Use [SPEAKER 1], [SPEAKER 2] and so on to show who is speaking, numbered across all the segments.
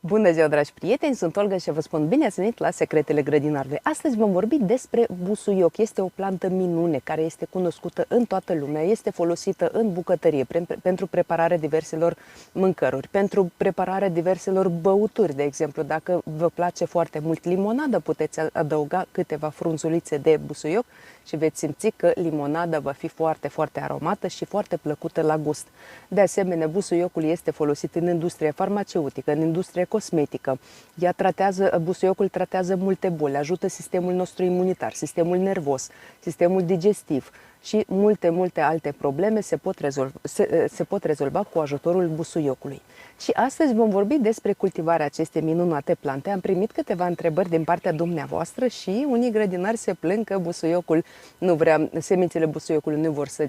[SPEAKER 1] Bună ziua, dragi prieteni! Sunt Olga și vă spun bine ați venit la Secretele Grădinarului. Astăzi vom vorbi despre busuioc. Este o plantă minune care este cunoscută în toată lumea, este folosită în bucătărie pentru prepararea diverselor mâncăruri, pentru prepararea diverselor băuturi. De exemplu, dacă vă place foarte mult limonada, puteți adăuga câteva frunzulițe de busuioc și veți simți că limonada va fi foarte, foarte aromată și foarte plăcută la gust. De asemenea, busuiocul este folosit în industria farmaceutică, în industria cosmetică. Busuiocul tratează multe boli, ajută sistemul nostru imunitar, sistemul nervos, sistemul digestiv și multe alte probleme se pot rezolva cu ajutorul busuiocului. Și astăzi vom vorbi despre cultivarea acestei minunate plante. Am primit câteva întrebări din partea dumneavoastră și unii grădinari se plâng că busuiocul semințele busuiocului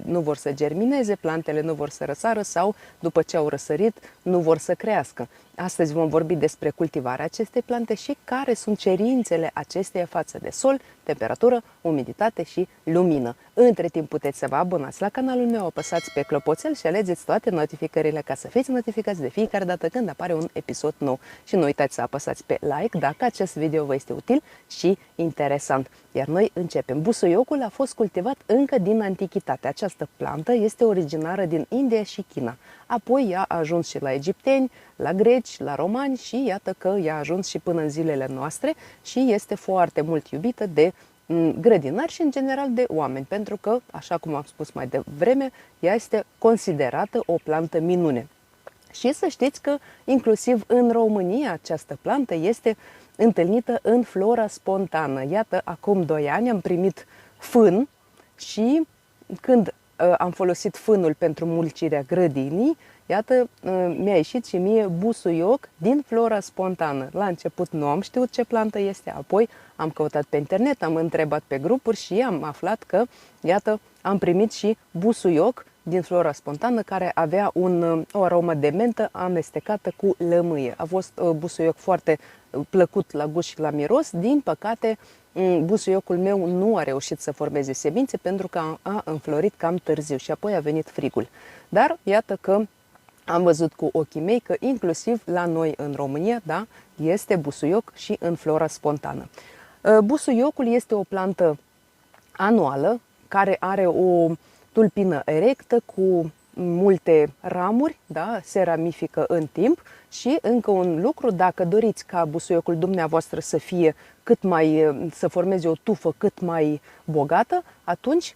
[SPEAKER 1] nu vor să germineze, plantele nu vor să răsară sau după ce au răsărit nu vor să crească. Astăzi vom vorbi despre cultivarea acestei plante și care sunt cerințele acesteia față de sol, temperatură, umiditate și lumină. Între timp puteți să vă abonați la canalul meu, apăsați pe clopoțel și alegeți toate notificările ca să fiți notificați de fiecare dată când apare un episod nou. Și nu uitați să apăsați pe like dacă acest video vă este util și interesant. Iar noi începem. Busuiocul a fost cultivat încă din antichitate. Această plantă este originară din India și China. Apoi ea a ajuns și la egipteni, la greci, la romani și iată că ea a ajuns și până în zilele noastre și este foarte mult iubită de grădinari și în general de oameni, pentru că, așa cum am spus mai devreme, ea este considerată o plantă minune. Și să știți că inclusiv în România această plantă este întâlnită în flora spontană. Iată, acum 2 ani am primit fân și când am folosit fânul pentru mulcirea grădinii, iată, mi-a ieșit și mie busuioc din flora spontană. La început nu am știut ce plantă este, apoi am căutat pe internet, am întrebat pe grupuri și am aflat că, iată, am primit și busuioc din flora spontană care avea o aromă de mentă amestecată cu lămâie. A fost busuioc foarte plăcut la gust și la miros. Din păcate, busuiocul meu nu a reușit să formeze semințe pentru că a înflorit cam târziu și apoi a venit frigul. Dar iată că am văzut cu ochii mei că inclusiv la noi în România, da, este busuioc și în flora spontană. Busuiocul este o plantă anuală care are o tulpină erectă cu multe ramuri, da, se ramifică în timp și încă un lucru, dacă doriți ca busuiocul dumneavoastră să formeze o tufă cât mai bogată, atunci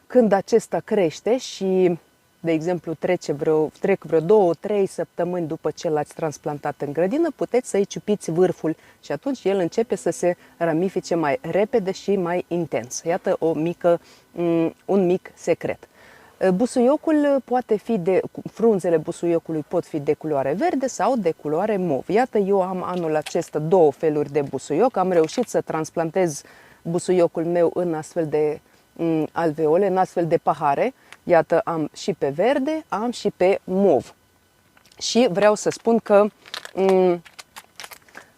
[SPEAKER 1] când acesta crește și, de exemplu, trec vreo 2-3 săptămâni după ce l-ați transplantat în grădină, puteți să-i ciupiți vârful și atunci el începe să se ramifice mai repede și mai intens. Iată un mic secret. Frunzele busuiocului pot fi de culoare verde sau de culoare mov. Iată, eu am anul acesta 2 feluri de busuioc. Am reușit să transplantez busuiocul meu în astfel de alveole, în astfel de pahare. Iată, am și pe verde, am și pe mov. Și vreau să spun că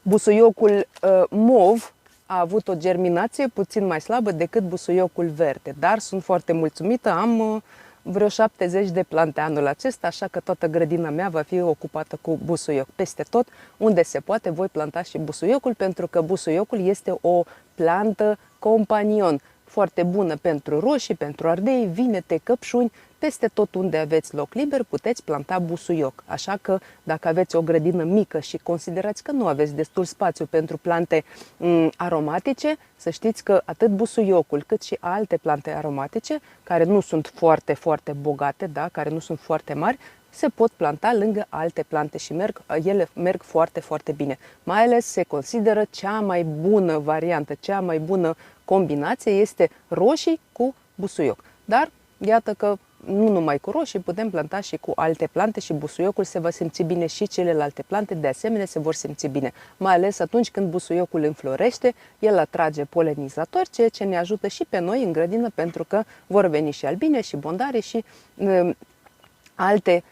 [SPEAKER 1] busuiocul mov a avut o germinație puțin mai slabă decât busuiocul verde, dar sunt foarte mulțumită, am vreo 70 de plante anul acesta, așa că toată grădina mea va fi ocupată cu busuioc. Peste tot unde se poate voi planta și busuiocul, pentru că busuiocul este o plantă companion, foarte bună pentru roșii, pentru ardei, vinete, căpșuni. Peste tot unde aveți loc liber puteți planta busuioc. Așa că dacă aveți o grădină mică și considerați că nu aveți destul spațiu pentru plante aromatice, să știți că atât busuiocul cât și alte plante aromatice, care nu sunt foarte bogate, da, care nu sunt foarte mari, se pot planta lângă alte plante și ele merg foarte bine. Mai ales se consideră cea mai bună variantă, cea mai bună combinație este roșii cu busuioc. Dar iată că nu numai cu roșii, putem planta și cu alte plante și busuiocul se va simți bine și celelalte plante de asemenea se vor simți bine. Mai ales atunci când busuiocul înflorește, el atrage polenizatori, ceea ce ne ajută și pe noi în grădină pentru că vor veni și albine și bondare și alte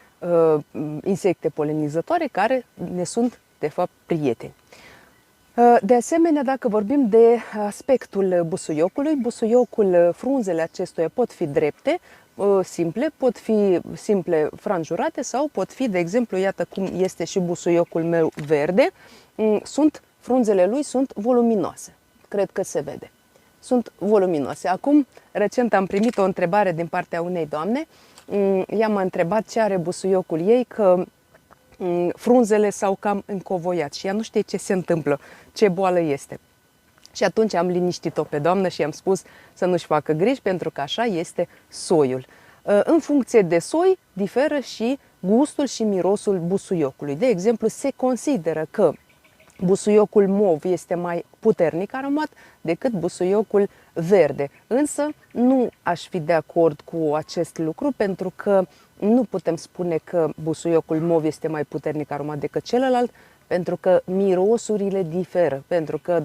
[SPEAKER 1] insecte polenizatoare care ne sunt de fapt prieteni. De asemenea, dacă vorbim de aspectul busuiocului, busuiocul, frunzele acestuia pot fi drepte, simple, pot fi simple franjurate sau pot fi, de exemplu, iată cum este și busuiocul meu verde, frunzele lui sunt voluminoase. Cred că se vede. Sunt voluminoase. Acum, recent am primit o întrebare din partea unei doamne. Ea m-a întrebat ce are busuiocul ei, că frunzele s-au cam încovoiat și ea nu știe ce se întâmplă, ce boală este. Și atunci am liniștit-o pe doamnă și am spus să nu-și facă griji, pentru că așa este soiul. În funcție de soi diferă și gustul și mirosul busuiocului. De exemplu, se consideră că busuiocul mov este mai puternic aromat decât busuiocul verde. Însă nu aș fi de acord cu acest lucru, pentru că nu putem spune că busuiocul mov este mai puternic aromat decât celălalt, pentru că mirosurile diferă, pentru că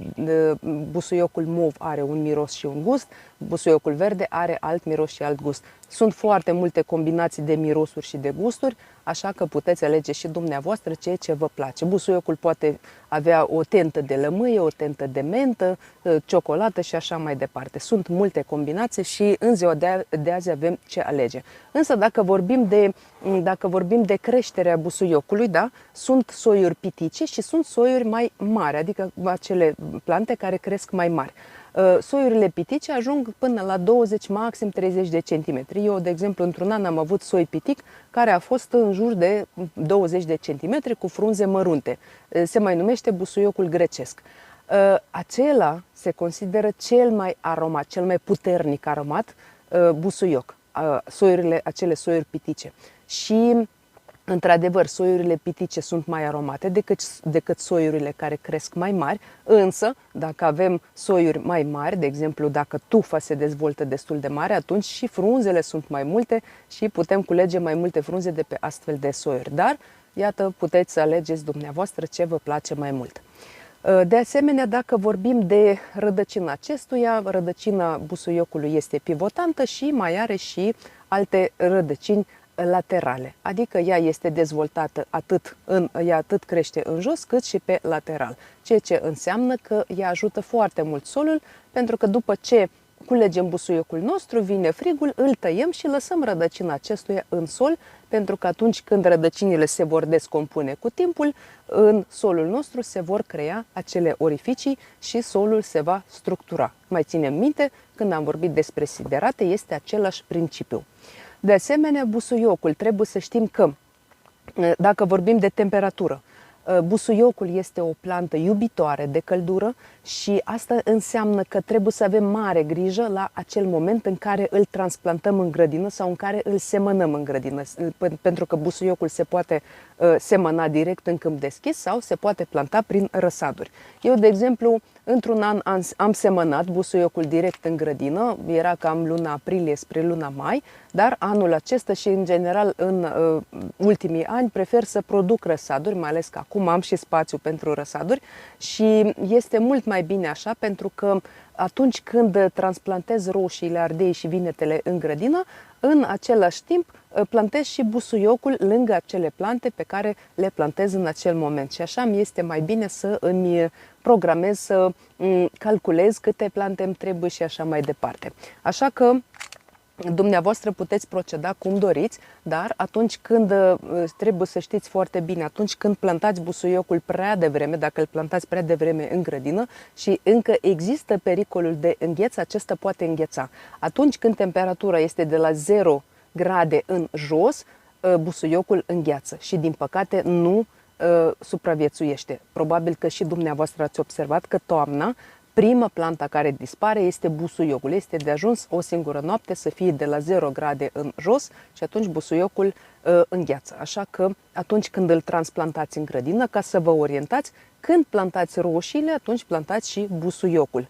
[SPEAKER 1] busuiocul mov are un miros și un gust, busuiocul verde are alt miros și alt gust. Sunt foarte multe combinații de mirosuri și de gusturi, așa că puteți alege și dumneavoastră ceea ce vă place. Busuiocul poate avea o tentă de lămâie, o tentă de mentă, ciocolată și așa mai departe. Sunt multe combinații și în ziua de azi avem ce alege. Însă dacă vorbim de creșterea busuiocului, da, sunt soiuri pitice și sunt soiuri mai mari, adică acele plante care cresc mai mari. Soiurile pitice ajung până la 20, maxim 30 de centimetri. Eu, de exemplu, într-un an am avut soi pitic care a fost în jur de 20 de centimetri cu frunze mărunte. Se mai numește busuiocul grecesc. Acela se consideră cel mai aromat, cel mai puternic aromat busuioc, acele soiuri pitice. Și într-adevăr, soiurile pitice sunt mai aromate decât soiurile care cresc mai mari, însă dacă avem soiuri mai mari, de exemplu dacă tufa se dezvoltă destul de mare, atunci și frunzele sunt mai multe și putem culege mai multe frunze de pe astfel de soiuri. Dar, iată, puteți să alegeți dumneavoastră ce vă place mai mult. De asemenea, dacă vorbim de rădăcina acestuia, rădăcina busuiocului este pivotantă și mai are și alte rădăcini laterale, adică ea este dezvoltată ea atât crește în jos cât și pe lateral, ceea ce înseamnă că ea ajută foarte mult solul, pentru că după ce culegem busuiocul nostru, vine frigul, îl tăiem și lăsăm rădăcina acestuia în sol, pentru că atunci când rădăcinile se vor descompune cu timpul, în solul nostru se vor crea acele orificii și solul se va structura. Mai ținem minte, când am vorbit despre siderate, este același principiu. De asemenea, busuiocul, trebuie să știm că, dacă vorbim de temperatură, busuiocul este o plantă iubitoare de căldură și asta înseamnă că trebuie să avem mare grijă la acel moment în care îl transplantăm în grădină sau în care îl semănăm în grădină, pentru că busuiocul se poate semăna direct în câmp deschis sau se poate planta prin răsaduri. Eu, de exemplu, într-un an am semănat busuiocul direct în grădină, era cam luna aprilie spre luna mai, dar anul acesta și în general în ultimii ani prefer să produc răsaduri, mai ales că acum am și spațiu pentru răsaduri și este mult mai bine așa, pentru că atunci când transplantez roșiile, ardei și vinetele în grădină, în același timp plantez și busuiocul lângă acele plante pe care le plantez în acel moment. Și așa mi este mai bine să îmi programez, să calculez câte plante îmi trebuie și așa mai departe. Așa că dumneavoastră puteți proceda cum doriți, dar atunci când, trebuie să știți foarte bine, atunci când plantați busuiocul prea devreme, dacă îl plantați prea devreme în grădină și încă există pericolul de îngheț, acesta poate îngheța. Atunci când temperatura este de la 0 grade în jos, busuiocul îngheață și din păcate nu supraviețuiește. Probabil că și dumneavoastră ați observat că toamna, prima planta care dispare este busuiocul. Este de ajuns o singură noapte să fie de la 0 grade în jos și atunci busuiocul îngheață. Așa că atunci când îl transplantați în grădină, ca să vă orientați, când plantați roșiile, atunci plantați și busuiocul.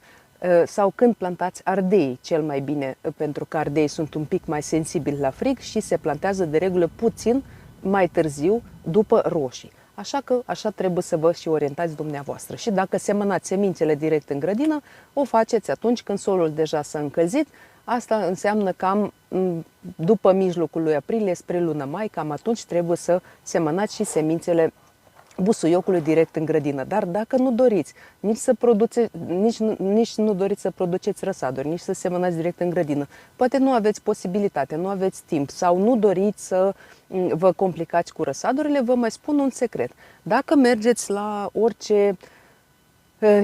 [SPEAKER 1] Sau când plantați ardei, cel mai bine, pentru că ardeii sunt un pic mai sensibili la frig și se plantează de regulă puțin mai târziu după roșii. Așa că așa trebuie să vă și orientați dumneavoastră. Și dacă semănați semințele direct în grădină, o faceți atunci când solul deja s-a încălzit. Asta înseamnă cam după mijlocul lui aprilie spre luna mai, cam atunci trebuie să semănați și semințele busuiocului direct în grădină. Dar dacă nu doriți nici nu doriți să produceți răsaduri, nici să semănați direct în grădină, poate nu aveți posibilitate, nu aveți timp sau nu doriți să vă complicați cu răsadurile, vă mai spun un secret. Dacă mergeți la orice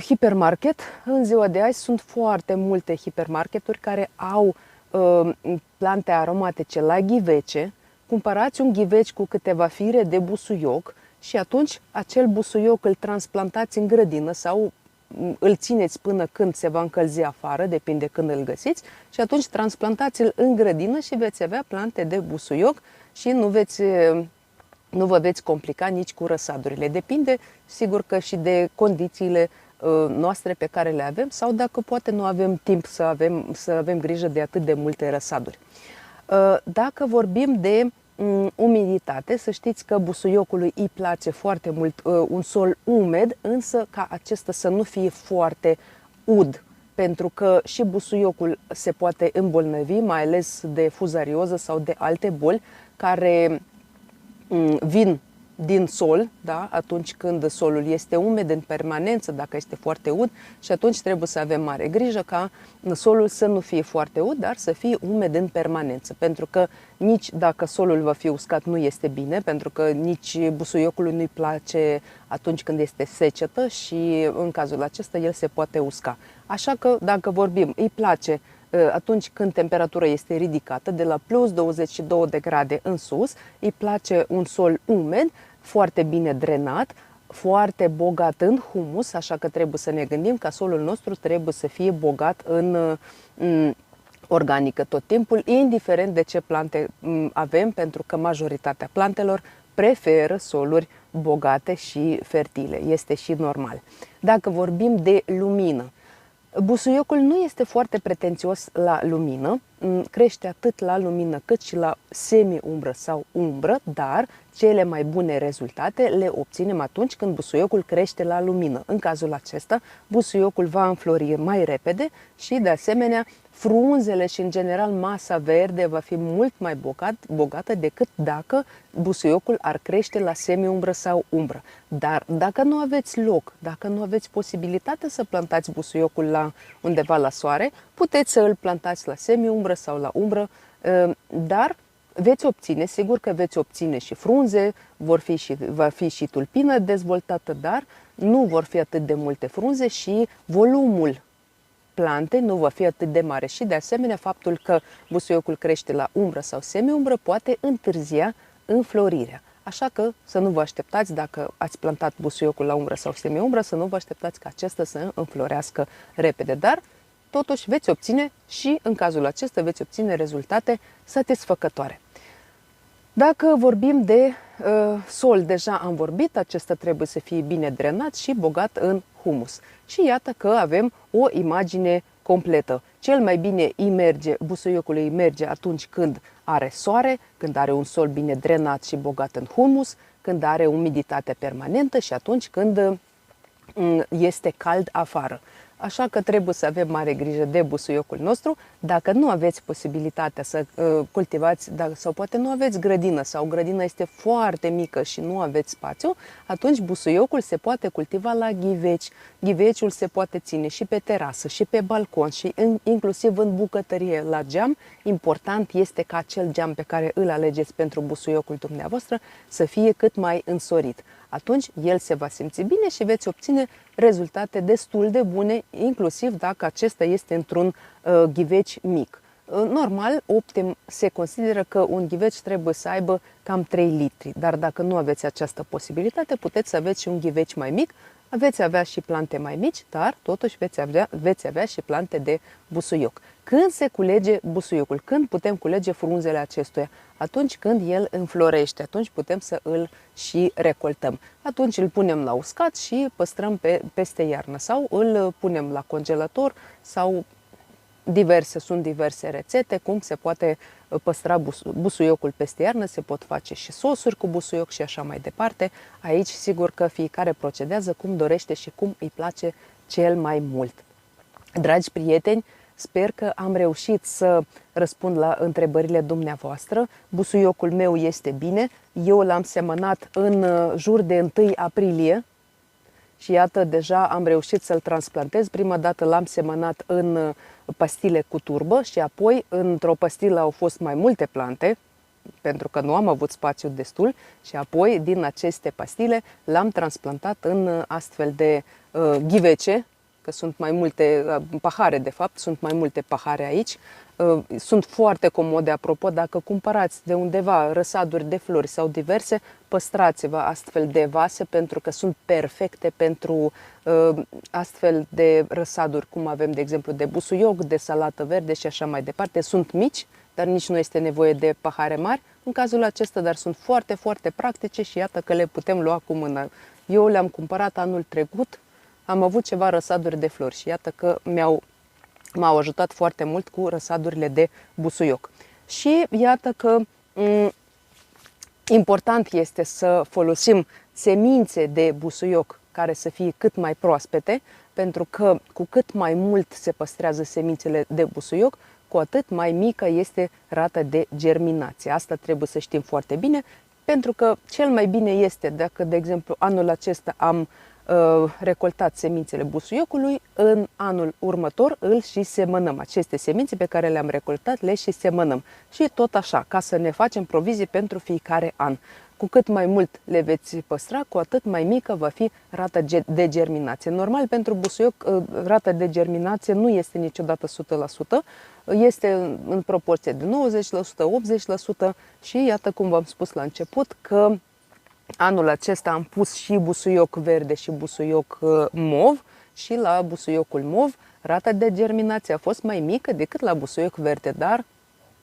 [SPEAKER 1] hipermarket, în ziua de azi sunt foarte multe hipermarketuri care au plante aromatice la ghivece. Cumpărați un ghiveci cu câteva fire de busuioc și atunci acel busuioc îl transplantați în grădină sau îl țineți până când se va încălzi afară, depinde când îl găsiți, și atunci transplantați-l în grădină și veți avea plante de busuioc și nu vă veți complica nici cu răsadurile. Depinde, sigur că și de condițiile noastre pe care le avem sau dacă poate nu avem timp să avem grijă de atât de multe răsaduri. Dacă vorbim de umiditate, să știți că busuiocului îi place foarte mult un sol umed, însă ca acesta să nu fie foarte ud, pentru că și busuiocul se poate îmbolnăvi, mai ales de fuzarioză sau de alte boli care vin din sol, da? Atunci când solul este umed în permanență, dacă este foarte ud, și atunci trebuie să avem mare grijă ca solul să nu fie foarte ud, dar să fie umed în permanență, pentru că nici dacă solul va fi uscat nu este bine, pentru că nici busuiocului nu-i place atunci când este secetă și în cazul acesta el se poate usca. Așa că dacă vorbim, îi place atunci când temperatura este ridicată, de la plus 22 de grade în sus, îi place un sol umed, foarte bine drenat, foarte bogat în humus, așa că trebuie să ne gândim că solul nostru trebuie să fie bogat în organică tot timpul, indiferent de ce plante avem, pentru că majoritatea plantelor preferă soluri bogate și fertile. Este și normal. Dacă vorbim de lumină, busuiocul nu este foarte pretențios la lumină, crește atât la lumină cât și la semi-umbră sau umbră, dar cele mai bune rezultate le obținem atunci când busuiocul crește la lumină. În cazul acesta, busuiocul va înflori mai repede și, de asemenea, frunzele și, în general, masa verde va fi mult mai bogată decât dacă busuiocul ar crește la semi-umbră sau umbră. Dar dacă nu aveți loc, dacă nu aveți posibilitate să plantați busuiocul undeva la soare, puteți să îl plantați la semi-umbră sau la umbră, dar veți obține, sigur că veți obține și frunze, va fi și tulpină dezvoltată, dar nu vor fi atât de multe frunze și volumul plantei nu va fi atât de mare. Și de asemenea, faptul că busuiocul crește la umbră sau semi-umbră poate întârzia înflorirea. Așa că să nu vă așteptați, dacă ați plantat busuiocul la umbră sau semi-umbră, să nu vă așteptați ca acesta să înflorească repede, dar totuși veți obține și în cazul acesta veți obține rezultate satisfăcătoare. Dacă vorbim de sol, deja am vorbit, acesta trebuie să fie bine drenat și bogat în humus. Și iată că avem o imagine completă. Cel mai bine busuiocul îi merge atunci când are soare, când are un sol bine drenat și bogat în humus, când are umiditate permanentă și atunci când este cald afară. Așa că trebuie să avem mare grijă de busuiocul nostru. Dacă nu aveți posibilitatea să cultivați, sau poate nu aveți grădină sau grădina este foarte mică și nu aveți spațiu, atunci busuiocul se poate cultiva la ghiveci. Ghiveciul se poate ține și pe terasă, și pe balcon, și inclusiv în bucătărie la geam. Important este ca acel geam pe care îl alegeți pentru busuiocul dumneavoastră să fie cât mai însorit. Atunci el se va simți bine și veți obține rezultate destul de bune, inclusiv dacă acesta este într-un ghiveci mic. Normal, optim se consideră că un ghiveci trebuie să aibă cam 3 litri, dar dacă nu aveți această posibilitate, puteți să aveți și un ghiveci mai mic, veți avea și plante mai mici, dar totuși veți avea și plante de busuioc. Când se culege busuiocul? Când putem culege frunzele acestuia? Atunci când el înflorește, atunci putem să îl și recoltăm. Atunci îl punem la uscat și păstrăm peste iarnă sau îl punem la congelator sau sunt diverse rețete cum se poate păstra busuiocul peste iarnă, se pot face și sosuri cu busuioc și așa mai departe. Aici sigur că fiecare procedează cum dorește și cum îi place cel mai mult. Dragi prieteni, Sper că am reușit să răspund la întrebările dumneavoastră. Busuiocul meu este bine. Eu l-am semănat în jur de 1 aprilie și iată, deja am reușit să-l transplantez. Prima dată l-am semănat în pastile cu turbă și apoi într-o pastilă au fost mai multe plante, pentru că nu am avut spațiu destul, și apoi din aceste pastile l-am transplantat în astfel de ghivece, că sunt mai multe pahare, de fapt, sunt mai multe pahare aici. Sunt foarte comode, apropo, dacă cumpărați de undeva răsaduri de flori sau diverse, păstrați-vă astfel de vase pentru că sunt perfecte pentru astfel de răsaduri, cum avem, de exemplu, de busuioc, de salată verde și așa mai departe. Sunt mici, dar nici nu este nevoie de pahare mari în cazul acesta, dar sunt foarte, foarte practice și iată că le putem lua cu mână. Eu le-am cumpărat anul trecut, am avut ceva răsaduri de flori și iată că m-au ajutat foarte mult cu răsadurile de busuioc. Și iată că important este să folosim semințe de busuioc care să fie cât mai proaspete, pentru că cu cât mai mult se păstrează semințele de busuioc, cu atât mai mică este rata de germinație. Asta trebuie să știm foarte bine, pentru că cel mai bine este dacă, de exemplu, anul acesta am recoltat semințele busuiocului, în anul următor îl și semănăm. Aceste semințe pe care le-am recoltat le și semănăm. Și tot așa, ca să ne facem provizii pentru fiecare an. Cu cât mai mult le veți păstra, cu atât mai mică va fi rata de germinație. Normal, pentru busuioc, rata de germinație nu este niciodată 100%, este în proporție de 90%, 80% și iată cum v-am spus la început că anul acesta am pus și busuioc verde și busuioc mov și la busuiocul mov rata de germinație a fost mai mică decât la busuioc verde, dar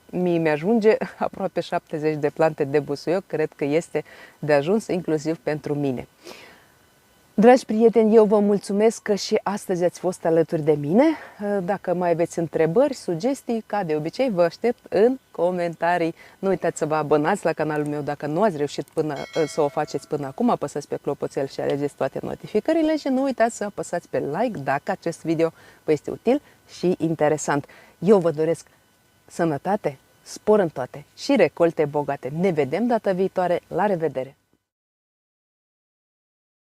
[SPEAKER 1] mi-ajunge aproape 70 de plante de busuioc, cred că este de ajuns inclusiv pentru mine. Dragi prieteni, eu vă mulțumesc că și astăzi ați fost alături de mine. Dacă mai aveți întrebări, sugestii, ca de obicei, vă aștept în comentarii. Nu uitați să vă abonați la canalul meu dacă nu ați reușit să o faceți până acum. Apăsați pe clopoțel și alegeți toate notificările și nu uitați să apăsați pe like dacă acest video vă este util și interesant. Eu vă doresc sănătate, spor în toate și recolte bogate. Ne vedem data viitoare. La revedere!